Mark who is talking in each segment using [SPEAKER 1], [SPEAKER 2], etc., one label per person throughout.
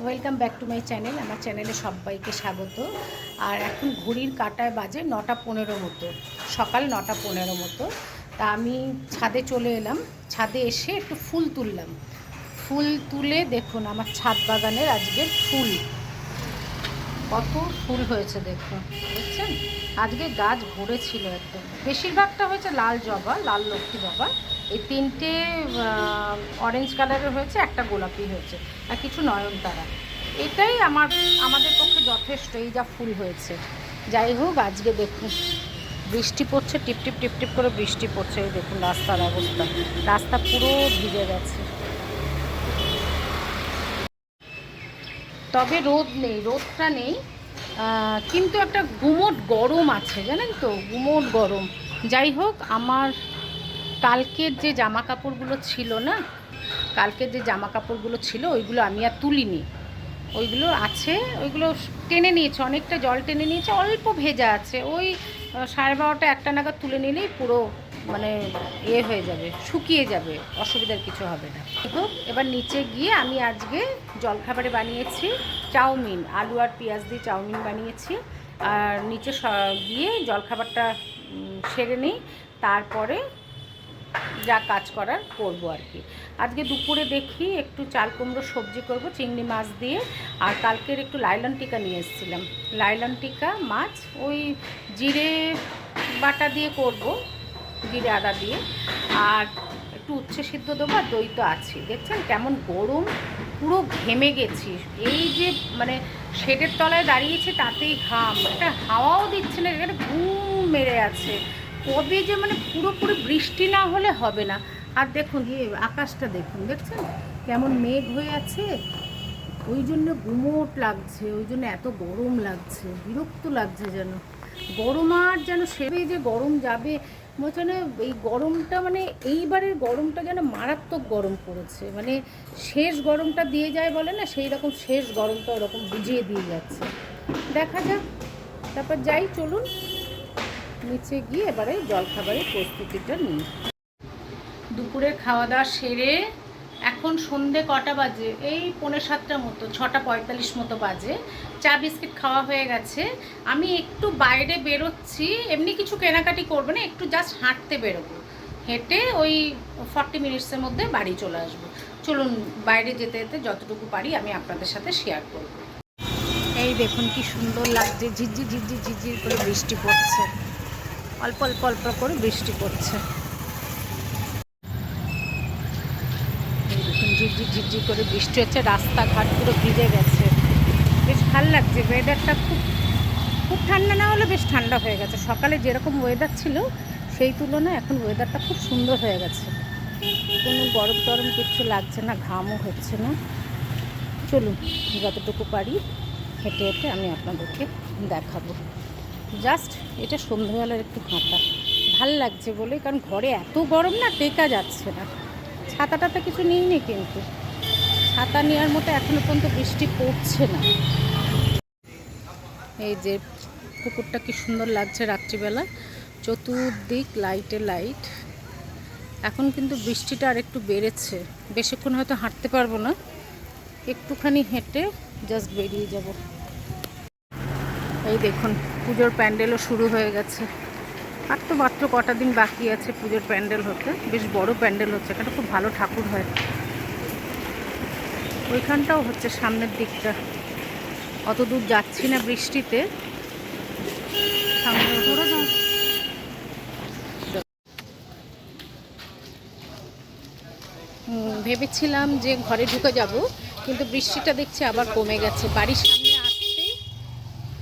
[SPEAKER 1] Welcome back to my channel. আমার চ্যানেলে সবাইকে স্বাগত। আর এখন ঘড়ির কাঁটায় বাজে 9:15 মতো, সকাল 9:15 মতো। তা আমি ছাদে চলে এলাম। ছাদে এসে একটু ফুল তুললাম। ফুল তুলে দেখুন আমার ছাদ বাগানের আজকের ফুল, কত ফুল হয়েছে দেখুন, বুঝছেন? আজকে গাছ ভরেছিল একদম। বেশিরভাগটা হয়েছে লাল জবা, লাল লক্ষ্মী জবা। এই তিনটে অরেঞ্জ কালারের হয়েছে, একটা গোলাপি হয়েছে, আর কিছু নয়নতারা। এটাই আমাদের পক্ষে যথেষ্ট, এই যা ফুল হয়েছে। যাই হোক, আজকে দেখুন বৃষ্টি পড়ছে, টিপটিপ টিপটিপ করে বৃষ্টি পড়ছে। এই দেখুন রাস্তার অবস্থা, রাস্তা পুরো ভিজে গেছে। তবে রোদ নেই, রোদটা নেই, কিন্তু একটা গুমোট গরম আছে, জানেন তো, গুমোট গরম। যাই হোক, আমার কালকের যে জামা কাপড়গুলো ছিল না, কালকের যে জামা কাপড়গুলো ছিল ওইগুলো আমি আর তুলিনি। ওইগুলো আছে, ওইগুলো টেনে নিয়েছে, অনেকটা জল টেনে নিয়েছে, অল্প ভেজা আছে। ওই 12:30 একটা নাগাদ তুলে নিলেই পুরো মানে হয়ে যাবে, শুকিয়ে যাবে, অসুবিধার কিছু হবে না। হোক, এবার নিচে গিয়ে আমি আজকে জলখাবারে বানিয়েছি চাউমিন, আলু আর পেঁয়াজ দিয়ে চাউমিন বানিয়েছি। আর নিচে গিয়ে জলখাবারটা সেরে নিই, তারপরে যা কাজ করার করব আর কি। আজকে দুপুরে দেখি একটু চাল কুমড়ো সবজি করব চিংড়ি মাছ দিয়ে। আর কালকের একটু লাইলন টিকা নিয়ে এসেছিলাম, লাইলন টিকা মাছ, ওই জিরে বাটা দিয়ে করব, জিরে আদা দিয়ে। আর একটু উচ্ছে সিদ্ধ দেবো, আর দই তো আছে। দেখছেন কেমন গরম, পুরো ঘেমে গেছি। এই যে মানে শেডের তলায় দাঁড়িয়েছে, তাতেই ঘাম, একটা হাওয়াও দিচ্ছে না, একটা ঘুম মেরে আছে। কবে যে মানে পুরোপুরি বৃষ্টি না হলে হবে না। আর দেখুন আকাশটা দেখুন, দেখছেন কেমন মেঘ হয়ে আছে, ওই জন্য গুমোট লাগছে, ওই জন্য এত গরম লাগছে, বিরক্ত লাগছে যেন। গরম আর যেন সেবে যে গরম যাবে বলছে না। এই গরমটা মানে এইবারের গরমটা যেন মারাত্মক গরম পড়েছে, মানে শেষ গরমটা দিয়ে যায় বলে না, সেই রকম শেষ গরমটা ওরকম বুঝিয়ে দিয়ে যাচ্ছে। দেখা যাক, তারপর যাই, চলুন নিচে গিয়ে এবারে জলখাবারের প্রস্তুতিটা নিই। দুপুরের খাওয়া দাওয়া সেরে এখন সন্ধে কটা বাজে, এই 6:45 মতো, 6:45 মতো বাজে। চা বিস্কিট খাওয়া হয়ে গেছে। আমি একটু বাইরে বেরোচ্ছি, এমনি কিছু কেনাকাটি করবো না, একটু জাস্ট হাঁটতে বেরোবো। হেঁটে ওই 40 মিনিটসের মধ্যে বাড়ি চলে আসবো। চলুন বাইরে যেতে যেতে যতটুকু পারি আমি আপনাদের সাথে শেয়ার করব। এই দেখুন কি সুন্দর লাগছে, ঝিরঝির ঝিরঝির ঝিরঝির করে বৃষ্টি পড়ছে, অল্প অল্প অল্প করে বৃষ্টি পড়ছে। ঝিরঝির ঝিরঝির করে বৃষ্টি হচ্ছে, রাস্তাঘাট পুরো ভিজে গেছে। বেশ ভালো লাগছে ওয়েদারটা, খুব খুব ঠান্ডা না হলে বেশ ঠান্ডা হয়ে গেছে। সকালে যেরকম ওয়েদার ছিল সেই তুলনায় এখন ওয়েদারটা খুব সুন্দর হয়ে গেছে, কোনো গরম টরম কিচ্ছু লাগছে না, ঘামও হচ্ছে না। চলুন যতটুকু পারি হেঁটে হেঁটে আমি আপনাদেরকে দেখাবো। জাস্ট এটা সন্ধ্যাবেলার একটু হাঁটা, ভাল লাগছে বলে, কারণ ঘরে এত গরম না, টেকা যাচ্ছে না। ছাতাটাতে কিছু নিইনি, কিন্তু ছাতা নেওয়ার মতো এখনো পর্যন্ত বৃষ্টি পড়ছে না। এই যে পুকুরটা কি সুন্দর লাগছে রাত্রিবেলা, চতুর্দিক লাইটে লাইট। এখন কিন্তু বৃষ্টিটা আর একটু বেড়েছে, বেশিক্ষণ হয়তো হাঁটতে পারবো না, একটুখানি হেঁটে জাস্ট বেরিয়ে যাব। এই দেখুন পুজোর প্যান্ডেলও শুরু হয়ে গেছে। আর তো মাত্র কটা দিন বাকি আছে পুজোর প্যান্ডেল হতে। বেশ বড় প্যান্ডেল হচ্ছে, এখানে খুব ভালো ঠাকুর হয়। ওইখানটাও হচ্ছে সামনের দিকটা, অত দূর যাচ্ছি না বৃষ্টিতে, সামনে ভেবেছিলাম যে ঘরে ঢুকে যাব, কিন্তু বৃষ্টিটা দেখছি আবার কমে গেছে। বাড়ির সামনে আসতেই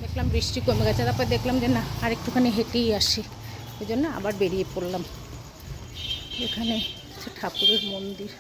[SPEAKER 1] দেখলাম বৃষ্টি কমে গেছে, তারপর দেখলাম যে না আর একটুখানি হেঁটেই আসি, ওই জন্য আবার বেরিয়ে পড়লাম। এখানে হচ্ছে ঠাকুরের মন্দির,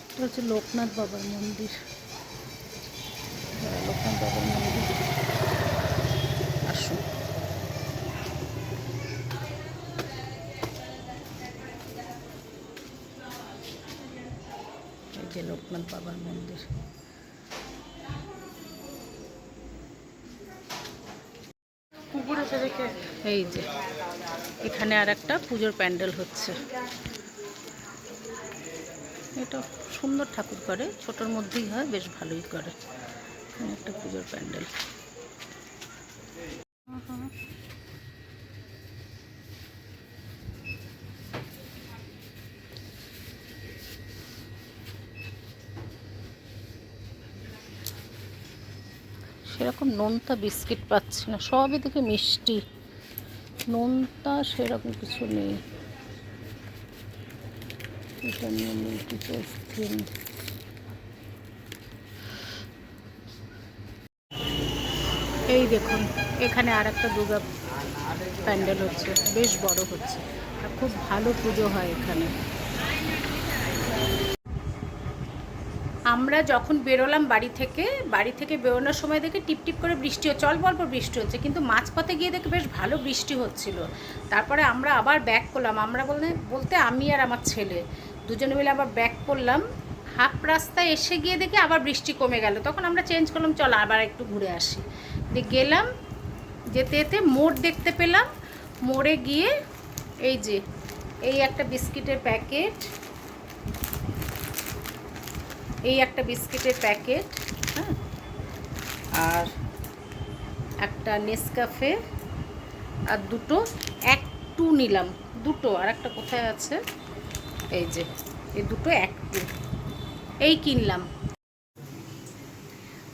[SPEAKER 1] এটা হচ্ছে লোকনাথ বাবার মন্দির। লোকনাথ বাবার মন্দির, আসুন। এই যে লোকনাথ বাবার মন্দির। এই যে এখানে আর একটা পুজোর প্যান্ডেল হচ্ছে, এটা সুন্দর ঠাকুর করে, ছোটোর মধ্যেই হয়, বেশ ভালোই করে। একটা পুজোর প্যান্ডেল। সেরকম নোনতা বিস্কিট পাচ্ছি না, সবই দেখে মিষ্টি, নোনতা সেরকম কিছু নেই। এই দেখুন, এখানে আর একটা দুর্গা প্যান্ডেল হচ্ছে, বেশ বড় হচ্ছে, আর খুব ভালো পুজো হয় এখানে। আমরা যখন বেরোলাম বাড়ি থেকে বেরোনোর সময় দেখে টিপটিপ করে বৃষ্টি হচ্ছে, অল্প অল্প বৃষ্টি হচ্ছে, কিন্তু মাঝপথে গিয়ে দেখে বেশ ভালো বৃষ্টি হচ্ছিল। তারপরে আমরা আবার ব্যাক করলাম, আমরা বলতে আমি আর আমার ছেলে দুজনে মিলে আবার ব্যাক করলাম। হাফ রাস্তায় এসে গিয়ে দেখি আবার বৃষ্টি কমে গেল, তখন আমরা চেঞ্জ করলাম, চল আবার একটু ঘুরে আসি। দিয়ে গেলাম, যেতে যেতে মোড় দেখতে পেলাম, মোড়ে গিয়ে এই যে এই একটা বিস্কিটের প্যাকেট, হ্যাঁ, আর একটা নেসক্যাফে, আর দুটো একটু নিলাম, দুটো, আর একটা কোথায় আছে, এই যে এই দুটো একটু, এই কিনলাম।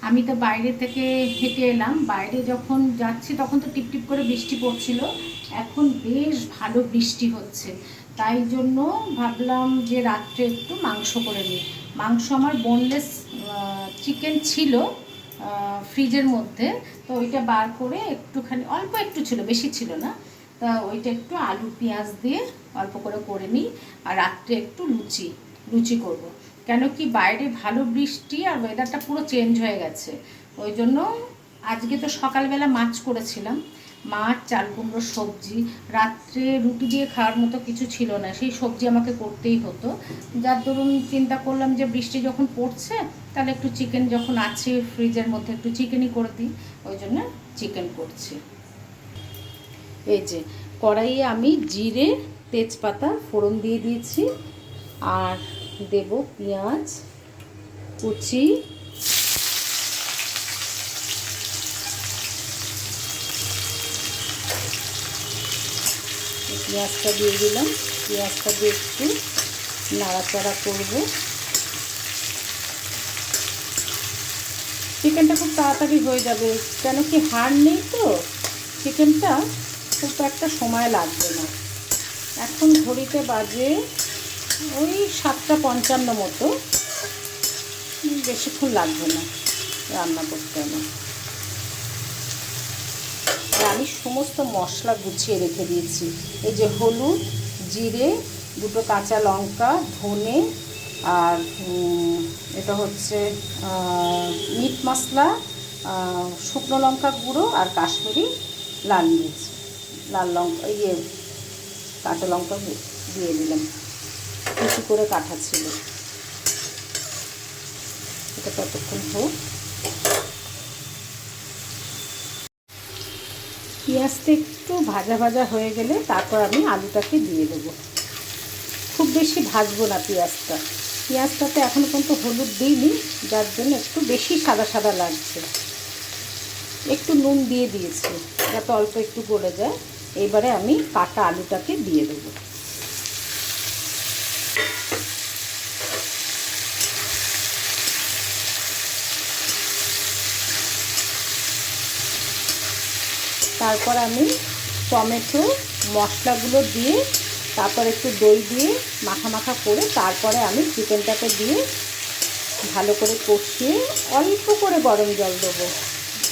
[SPEAKER 1] আমি তো বাইরে থেকে হেঁটে এলাম, বাইরে যখন যাচ্ছি তখন তো টিপটিপ করে বৃষ্টি পড়ছিল, এখন বেশ ভালো বৃষ্টি হচ্ছে, তাই জন্য ভাবলাম যে রাত্রে একটু মাংস করে নিই। মাংস আমার বোনলেস চিকেন ছিল ফ্রিজের মধ্যে, তো ওইটা বার করে একটুখানি, অল্প একটু ছিল, বেশি ছিল না, তা ওইটা একটু আলু পেঁয়াজ দিয়ে অল্প করে নিই, আর রাত্রে একটু লুচি করব। কেন কি বাইরে ভালো বৃষ্টি আর ওয়েদারটা পুরো চেঞ্জ হয়ে গেছে, ওই জন্য আজকে তো সকালবেলা মাছ করেছিলাম, মাছ, চাল কুমড়োর সবজি, রাত্রে রুটি দিয়ে খাওয়ার মতো কিছু ছিল না, সেই সবজি আমাকে করতেই হতো, যার দরুন চিন্তা করলাম যে বৃষ্টি যখন পড়ছে তাহলে একটু চিকেন যখন আছে ফ্রিজের মধ্যে একটু চিকেনই করে দিই, ওই জন্য চিকেন করছি। এই যে কড়াইয়ে আমি জিরে তেজপাতা ফোড়ন দিয়ে দিয়েছি, আর দেব পেঁয়াজ কুচি, পেঁয়াজটা দিয়ে দিলাম, পেঁয়াজটা দিয়ে একটু নাড়াচাড়া করব। চিকেনটা খুব তাড়াতাড়ি হয়ে যাবে, কেন কি হাড় নেই তো চিকেনটা, খুব একটা সময় লাগবে না। এখন ঘড়িতে বাজে ওই 7:55 মতো, বেশিক্ষণ লাগবে না রান্না করতে আমার। আর আমি সমস্ত মশলা গুছিয়ে রেখে দিয়েছি, এই যে হলুদ, জিরে, দুটো কাঁচা লঙ্কা, ধনে, আর এটা হচ্ছে মিট মশলা, শুকনো লঙ্কা গুঁড়ো, আর কাশ্মীরি লাল মির্চ, লাল লঙ্কা, কাঁচা লঙ্কা দিয়ে দিলাম, কুচি করে কাটা ছিল। এটা ততক্ষণ হোক। পেঁয়াজটা একটু ভাজা ভাজা হয়ে গেলে তারপর আমি আলুটাকে দিয়ে দেবো। খুব বেশি ভাজবো না পেঁয়াজটাতে এখনও পর্যন্ত হলুদ দিইনি, যার জন্য একটু বেশি সাদা সাদা লাগছে। একটু নুন দিয়ে দিয়েছি যাতে অল্প একটু গলে যায়। এবারে আমি কাটা আলুটাকে দিয়ে দেবো। তারপর আমি টমেটো মশলাগুলো দিয়ে, তারপর একটু দই দিয়ে মাখা করে, তারপরে আমি চিকেনটাকে দিয়ে ভালো করে কষিয়ে অল্প করে গরম জল দেবো,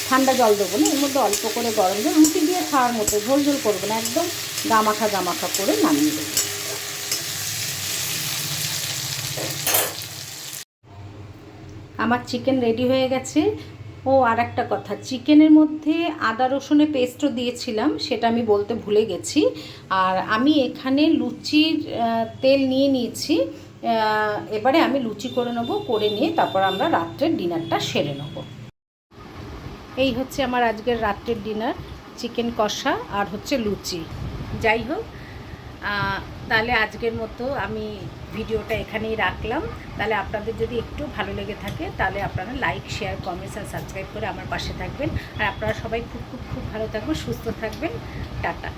[SPEAKER 1] ঠান্ডা জল দেবো না, এর মধ্যে অল্প করে গরম জল, রুটি দিয়ে খাওয়ার মতো, ঝোল করবো না, একদম গামাখা করে নামিয়ে দেবো। আমার চিকেন রেডি হয়ে গেছে। ও আর একটা কথা, চিকেনের মধ্যে আদা রসুনের পেস্টও দিয়েছিলাম, সেটা আমি বলতে ভুলে গেছি। আর আমি এখানে লুচির তেল নিয়ে নিয়েছি, এবারে আমি লুচি করে নেবো, করে নিয়ে তারপর আমরা রাত্রের ডিনারটা সেরে নেব। এই হচ্ছে আমার আজকের রাত্রের ডিনার, চিকেন কষা আর হচ্ছে লুচি। যাই হোক, তাহলে আজকের মতো আমি ভিডিওটা এখানেই রাখলাম। তাহলে আপনাদের যদি একটু ভালো লেগে থাকে তাহলে আপনারা লাইক, শেয়ার, কমেন্টস আর সাবস্ক্রাইব করে আমার পাশে থাকবেন। আর আপনারা সবাই খুব খুব খুব ভালো থাকবেন, সুস্থ থাকবেন। টাটা।